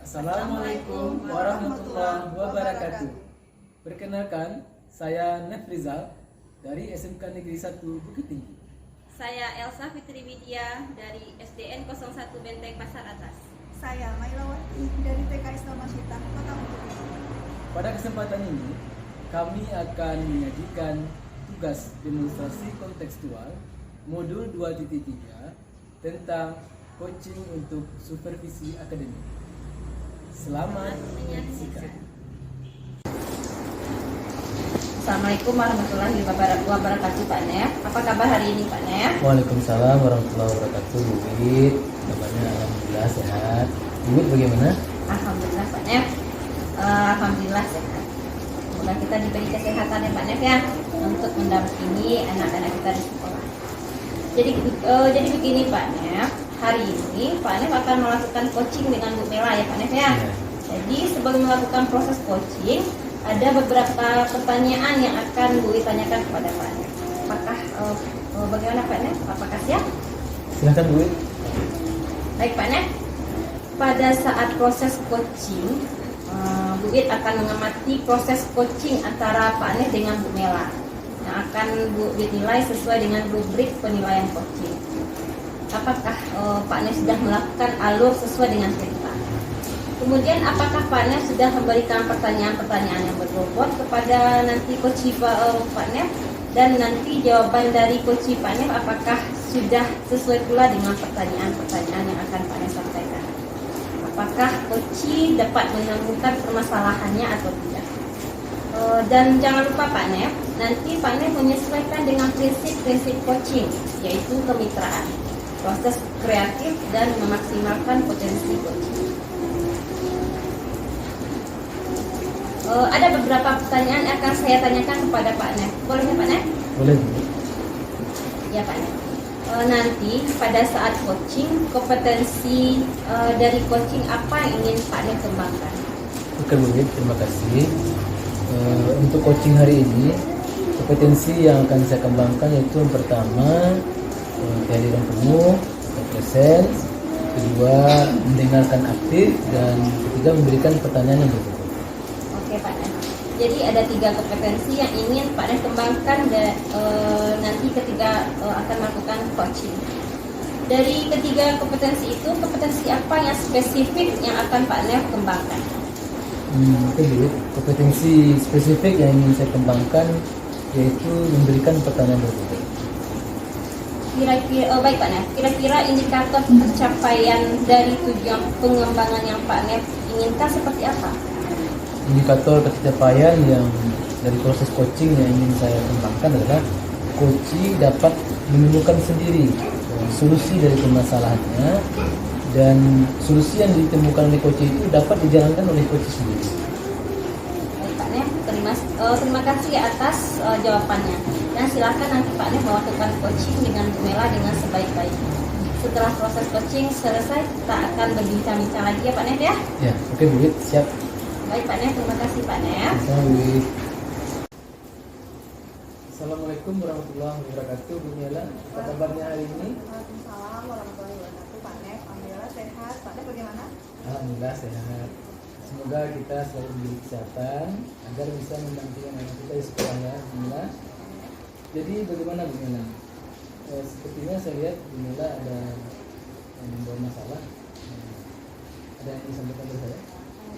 Assalamualaikum warahmatullahi wabarakatuh. Perkenalkan, saya Nefrizal dari SMK Negeri 1 Bukit Tinggi. Saya Elsa Fitri Widya dari SDN 01 Benteng Pasar Atas. Saya Mailawati dari TK Islam Masyita, Kota Bukit Tinggi. Pada kesempatan ini, kami akan menyajikan tugas demonstrasi kontekstual modul 2.3 tentang coaching untuk supervisi akademik. Selamat menyaksikan. Assalamualaikum warahmatullahi wabarakatuh Pak Nef. Apa kabar hari ini Pak Nef? Waalaikumsalam warahmatullahi wabarakatuh. Bu Wid, kabarnya alhamdulillah sehat. Bu Wid bagaimana? Alhamdulillah Pak Nef. Alhamdulillah sehat. Semoga kita diberi kesehatan ya Pak Nef ya untuk mendampingi anak-anak kita di sekolah. Jadi begini Pak Nef. Hari ini Pak Nef akan melakukan coaching dengan Bu Mela ya Pak Nef ya. Jadi sebelum melakukan proses coaching, ada beberapa pertanyaan yang akan Bu tanyakan kepada Pak Nef. Apakah bagaimana Pak Nef? Apakah siap? Silakan Bu. Baik Pak Nef. Pada saat proses coaching, Bu akan mengamati proses coaching antara Pak Nef dengan Bu Mela yang akan Bu nilai sesuai dengan rubrik penilaian coaching. Apakah Pak Nef sudah melakukan alur sesuai dengan cerita? Kemudian apakah Pak Nef sudah memberikan pertanyaan-pertanyaan yang berbobot kepada nanti coach Pak Nef, dan nanti jawaban dari coach Pak Nef apakah sudah sesuai pula dengan pertanyaan-pertanyaan yang akan Pak Nef sampaikan? Apakah coach dapat menyambungkan permasalahannya atau tidak? Dan jangan lupa Pak Nef, nanti Pak Nef menyesuaikan dengan prinsip-prinsip coaching, yaitu kemitraan, proses kreatif, dan memaksimalkan potensi coaching. Ada beberapa pertanyaan yang akan saya tanyakan kepada Pak Nef. Boleh ya Pak Nef? Boleh. Ya Pak Nef. Nanti pada saat coaching, kompetensi dari coaching apa yang ingin Pak Nef kembangkan? Oke Bu, terima kasih. Untuk coaching hari ini, kompetensi yang akan saya kembangkan yaitu yang pertama kehadiran penuh, presence, kedua mendengarkan aktif, dan ketiga memberikan pertanyaan yang berbobot. Oke Pak Nef. Jadi ada 3 kompetensi yang ingin Pak Nef kembangkan nanti ketika akan melakukan coaching. Dari ketiga kompetensi itu, kompetensi apa yang spesifik yang akan Pak Nef kembangkan? Oke Bu, kompetensi spesifik yang ingin saya kembangkan yaitu memberikan pertanyaan berbobot. Baik Pak Nef, kira-kira indikator pencapaian dari tujuan pengembangan yang Pak Nef inginkan seperti apa? Indikator pencapaian yang dari proses coaching yang ingin saya kembangkan adalah coach dapat menemukan sendiri solusi dari permasalahannya, dan solusi yang ditemukan oleh coach itu dapat dijalankan oleh coach sendiri. Baik Pak Nef, terima kasih atas jawabannya. Dan silakan nanti Pak Nef melakukan coaching dengan Bu Mela dengan sebaik-baiknya. Setelah proses coaching selesai, kita akan berbincang-bincang lagi ya Pak Nef ya. Ya, oke Bu, siap. Baik Pak Nef, terima kasih Pak Nef. Assalamualaikum warahmatullahi wabarakatuh. Bu Mela, apa kabarnya hari ini? Waalaikumsalam warahmatullahi wabarakatuh. Pak Nef, alhamdulillah sehat. Pak Nef bagaimana? Alhamdulillah sehat. Semoga kita selalu diberi kesehatan agar bisa mendampingi anak kita di sekolah ya, Bu Mela. Jadi bagaimana Bu Mela? Sepertinya saya lihat Bu Mela ada yang membawa masalah. Ada yang disampaikan ke saya?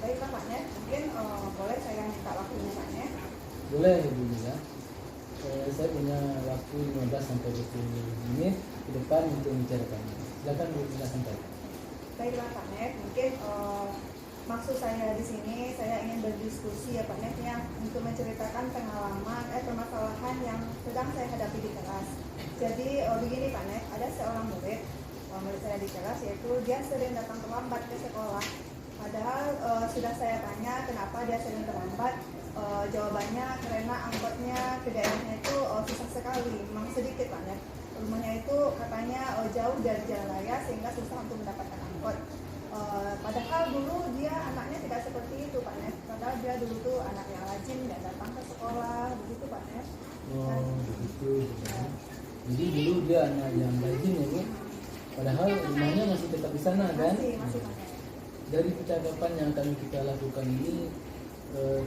Baiklah Pak Nef, mungkin boleh saya minta waktunya Pak Nef? Boleh Bu Mela. Saya punya waktu 15 sampai 20 menit ke depan untuk membicarakannya. Silakan Bu Mela sampaikan. Baiklah Pak Nef, mungkin maksud saya di sini saya ingin berdiskusi ya Pak Nef yang untuk menceritakan pengalaman permasalahan yang sedang saya hadapi di kelas. Jadi begini Pak Nef, ada seorang murid saya di kelas, yaitu dia sering datang terlambat ke sekolah. Padahal sudah saya tanya kenapa dia sering terlambat, jawabannya karena angkotnya ke daerahnya itu susah sekali, memang sedikit Pak Nef. Rumahnya itu katanya jauh dari jalan raya sehingga susah untuk mendapatkan angkot. Padahal dulu dia anaknya tidak seperti itu Pak Nef. Padahal dia dulu tuh anak yang rajin dan datang ke sekolah, begitu Pak Nef. Begitu. Jadi dulu dia anak yang rajin ya Bu. Padahal rumahnya masih tetap di sana kan? Masih Pak Nef. dari percakapan yang akan kita lakukan ini,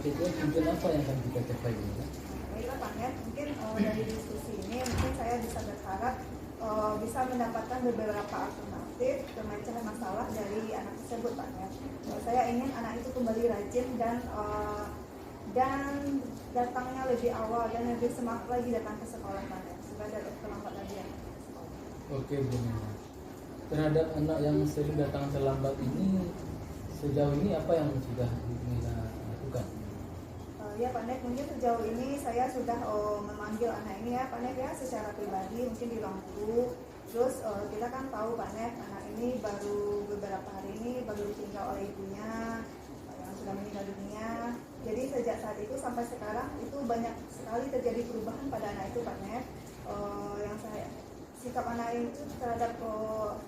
kira-kira tujuan apa yang akan kita capai ini? Baiklah Pak Net, mungkin dari diskusi ini mungkin saya bisa berharap bisa mendapatkan beberapa alternatif pemecahan masalah dari anak tersebut Pak Net. Saya ingin anak itu kembali rajin dan datangnya lebih awal dan lebih semangat lagi datang ke sekolah Pak Net, supaya tidak terlambat lagi ya. Oke, benar. Terhadap anak yang sering datang terlambat ini, sejauh ini apa yang sudah Mila lakukan? Ya Pak Net, mungkin sejauh ini saya sudah memanggil anak ini ya Pak Net ya secara pribadi mungkin di ruang guru. Terus kita kan tahu Pak Net, anak ini baru beberapa hari ini baru ditinggal oleh ibunya yang sudah meninggal dunia. Jadi sejak saat itu sampai sekarang itu banyak sekali terjadi perubahan pada anak itu Pak Net. Yang saya sikap anak itu terhadap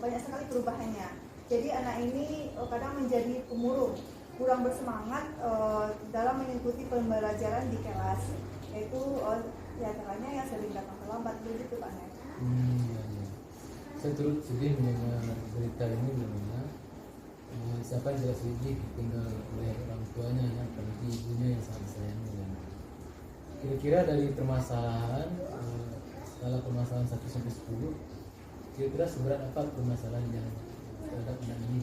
banyak sekali perubahannya. Jadi anak ini kadang menjadi pemurung, kurang bersemangat dalam mengikuti pembelajaran di kelas, yaitu diantaranya yang sering datang terlambat begitu Pak Net. Ya. Saya turut sedih mendengar berita ini, bagaimana siapa yang tidak sedih ditinggal oleh orang tuanya, ya, apalagi ibunya yang sangat sayangnya. Kira-kira dari permasalahan skala permasalahan 1 sampai 10, kira-kira seberat apa permasalahan yang terhadap anak ini,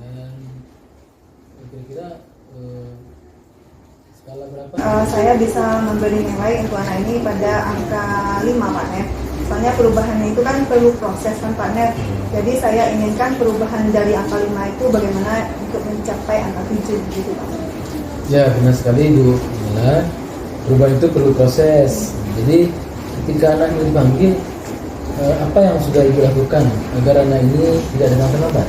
dan kira-kira skala berapa? Saya bisa memberi nilai untuk anak ini pada angka 5 Pak Net. Soalnya perubahannya itu kan perlu proses kan Pak Net. Jadi saya inginkan perubahan dari angka 5 itu bagaimana untuk mencapai angka 7 gitu Pak Net. Ya, benar sekali Bu Mila. Perubahan itu perlu proses. Jadi ketika anak ini dipanggil, apa yang sudah Ibu lakukan agar anak ini tidak datang terlambat?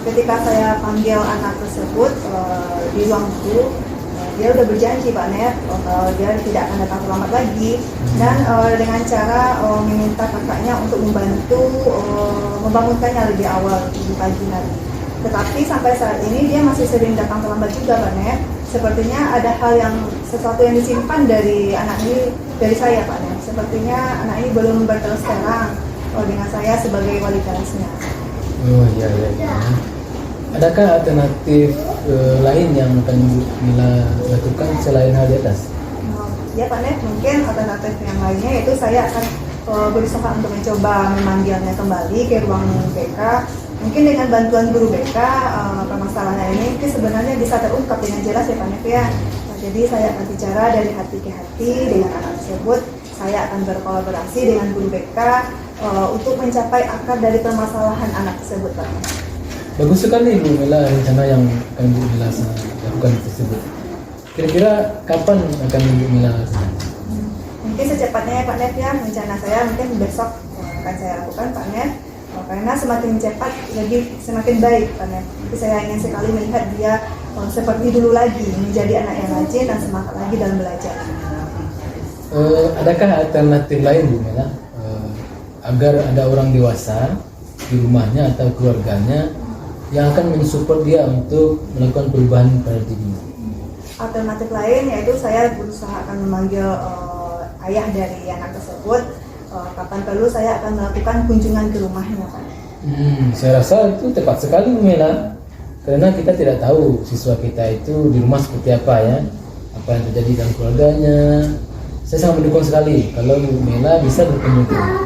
Ketika saya panggil anak tersebut di ruang guru, dia udah berjanji Pak Net kalau dia tidak akan datang terlambat lagi, dan dengan cara meminta kakaknya untuk membantu membangunkannya lebih awal di pagi hari. Tetapi sampai saat ini dia masih sering datang terlambat juga Pak Net. Sepertinya ada sesuatu yang disimpan dari anak ini dari saya Pak Net. Sepertinya anak ini belum berterus terang dengan saya sebagai wali kelasnya. Oh iya. Adakah alternatif lain yang akan Mila lakukan selain hal di atas? Ya Pak Net, mungkin alternatif yang lainnya yaitu saya akan berusaha untuk mencoba memanggilnya kembali ke ruang BK. Mungkin dengan bantuan guru BK, permasalahan ini sebenarnya bisa terungkap dengan jelas ya Pak Net ya. Jadi saya akan bicara dari hati ke hati dengan anak tersebut. Saya akan berkolaborasi dengan guru BK untuk mencapai akar dari permasalahan anak tersebut Pak Net. Bagus sekali Bu Mila rencana yang akan Bu Mila lakukan tersebut. Kira-kira kapan akan Bu Mila lakukan? Mungkin secepatnya ya Pak Net ya. Rencana saya mungkin besok akan saya lakukan Pak Net. Karena semakin cepat semakin baik Pak Net. Jadi saya ingin sekali melihat dia seperti dulu lagi, menjadi anak yang rajin dan semangat lagi dalam belajar. Adakah alternatif lain Bu Mila agar ada orang dewasa di rumahnya atau keluarganya yang akan mensupport dia untuk melakukan perubahan pada dirinya? Alternatif lain yaitu saya berusaha akan memanggil ayah dari anak tersebut. Kapan perlu saya akan melakukan kunjungan ke rumahnya Pak. Saya rasa itu tepat sekali Bu Mila, karena kita tidak tahu siswa kita itu di rumah seperti apa ya, apa yang terjadi dalam keluarganya. Saya sangat mendukung sekali kalau Bu Mila bisa berkunjung ke rumah.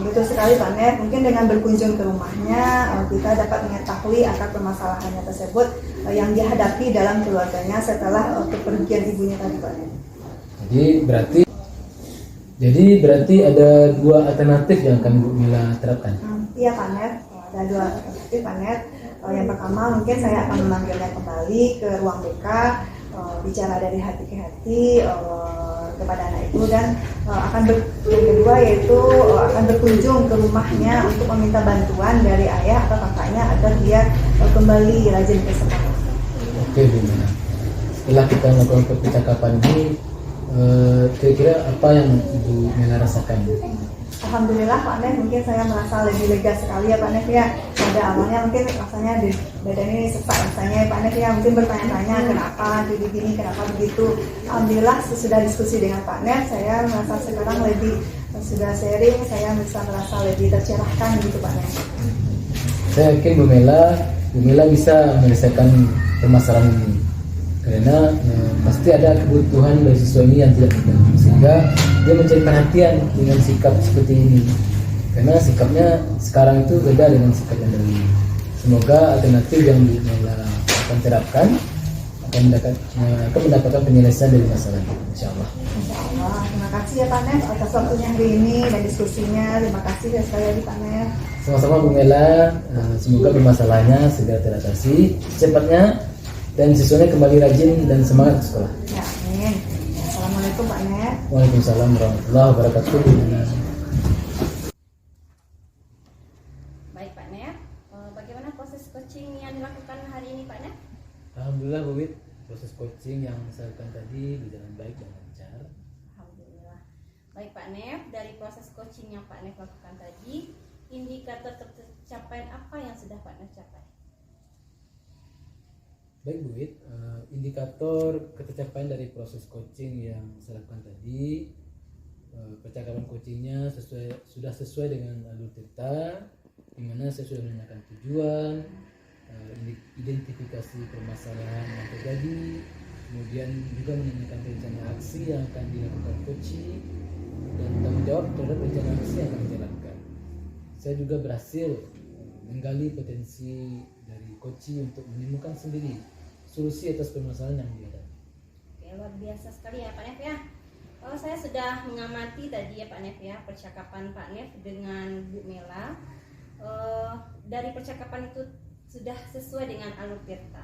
Betul sekali Pak Net, mungkin dengan berkunjung ke rumahnya kita dapat mengetahui akar permasalahannya tersebut yang dihadapi dalam keluarganya setelah kepergian ibunya tadi Pak Net. Jadi berarti ada 2 alternatif yang akan Bu Mila terapkan. Iya Pak Net, ada 2 alternatif Pak Net. Yang pertama mungkin saya akan memanggilnya kembali ke ruang BK, bicara dari hati ke hati kepada anak itu, dan yang kedua yaitu akan berkunjung ke rumahnya untuk meminta bantuan dari ayah atau kakaknya agar dia kembali rajin ke sekolah. Oke Bu Mila, setelah kita melakukan percakapan ini, kira-kira apa yang Ibu Mila rasakan? Alhamdulillah Pak Net, mungkin saya merasa lebih lega sekali ya Pak Net ya. Pada awalnya mungkin rasanya di badan ini sesak rasanya ya Pak Net ya, mungkin bertanya-tanya kenapa gini, kenapa begitu. Alhamdulillah sesudah diskusi dengan Pak Net, saya merasa sekarang sudah sharing, saya bisa merasa lebih tercerahkan gitu Pak Net. Saya yakin Bu Mela bisa menyelesaikan permasalahan ini karena pasti ada kebutuhan dari siswa ini yang tidak mudah, sehingga dia mencari perhatian dengan sikap seperti ini karena sikapnya sekarang itu beda dengan sikap yang dahulu. Semoga alternatif yang Bu Mela akan terapkan akan mendapatkan penyelesaian dari masalah itu, insyaallah. Insyaallah. Terima kasih ya Pak Nef atas waktunya hari ini dan diskusinya. Terima kasih ya sekali lagi Pak Nef. Sama-sama Bu Mela, semoga permasalahannya segera teratasi secepatnya dan siswanya kembali rajin dan semangat ke sekolah. Ya, amin. Assalamualaikum Pak Nef. Waalaikumsalam warahmatullahi wabarakatuh. Baik Pak Nef, bagaimana proses coaching yang dilakukan hari ini Pak Nef? Alhamdulillah Bu Wit, proses coaching yang saya lakukan tadi berjalan baik dan lancar. Alhamdulillah. Baik Pak Nef, dari proses coaching yang Pak Nef lakukan tadi, indikator tercapaian apa yang sudah Pak Nef capai? Baik Bu Wit, indikator ketercapaian dari proses coaching yang saya lakukan tadi, percakapan coachingnya sudah sesuai dengan alur cerita, di mana saya sudah menanyakan tujuan, identifikasi permasalahan yang terjadi, kemudian juga menanyakan rencana aksi yang akan dilakukan coaching dan tanggung jawab terhadap rencana aksi yang akan dijalankan. Saya juga berhasil menggali potensi dari coaching untuk menemukan sendiri solusi atas permasalahan yang dihadapi. Oke, luar biasa sekali ya Pak Nef ya. Kalau saya sudah mengamati tadi ya Pak Nef ya, percakapan Pak Nef dengan Bu Mela. Dari percakapan itu sudah sesuai dengan alur cerita.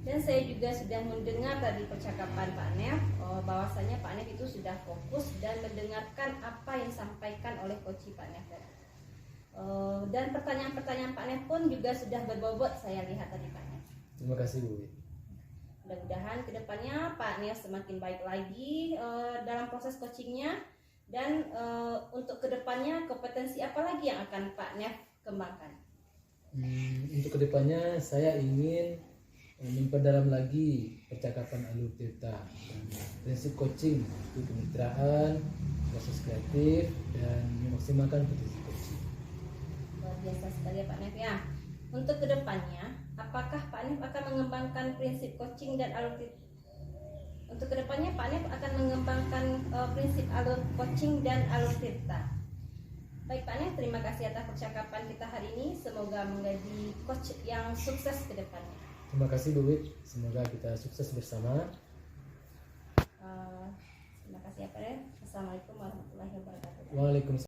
Dan saya juga sudah mendengar tadi percakapan Pak Nef, bahwasanya Pak Nef itu sudah fokus dan mendengarkan apa yang disampaikan oleh coach Pak Nef tadi. Dan pertanyaan-pertanyaan Pak Nef pun juga sudah berbobot saya lihat tadi Pak Nef. Terima kasih Bu Wit. Mudah-mudahan kedepannya Pak Nef semakin baik lagi dalam proses coachingnya, dan untuk kedepannya kompetensi apa lagi yang akan Pak Nef kembangkan? Untuk kedepannya saya ingin memperdalam lagi percakapan alur cerita, prinsip coaching itu kemitraan, proses kreatif, dan memaksimalkan potensi coaching. Luar biasa sekali ya Pak Nef ya. Untuk kedepannya, apakah Pak Nef akan mengembangkan prinsip coaching dan alur cerita? Untuk kedepannya Pak Nef akan mengembangkan prinsip alur coaching dan alur cerita. Baik Pak Nef, terima kasih atas percakapan kita hari ini. Semoga menjadi coach yang sukses ke depannya. Terima kasih Bu Wit, semoga kita sukses bersama. Terima kasih ya Pak Nef. Assalamualaikum warahmatullahi wabarakatuh. Waalaikumsalam.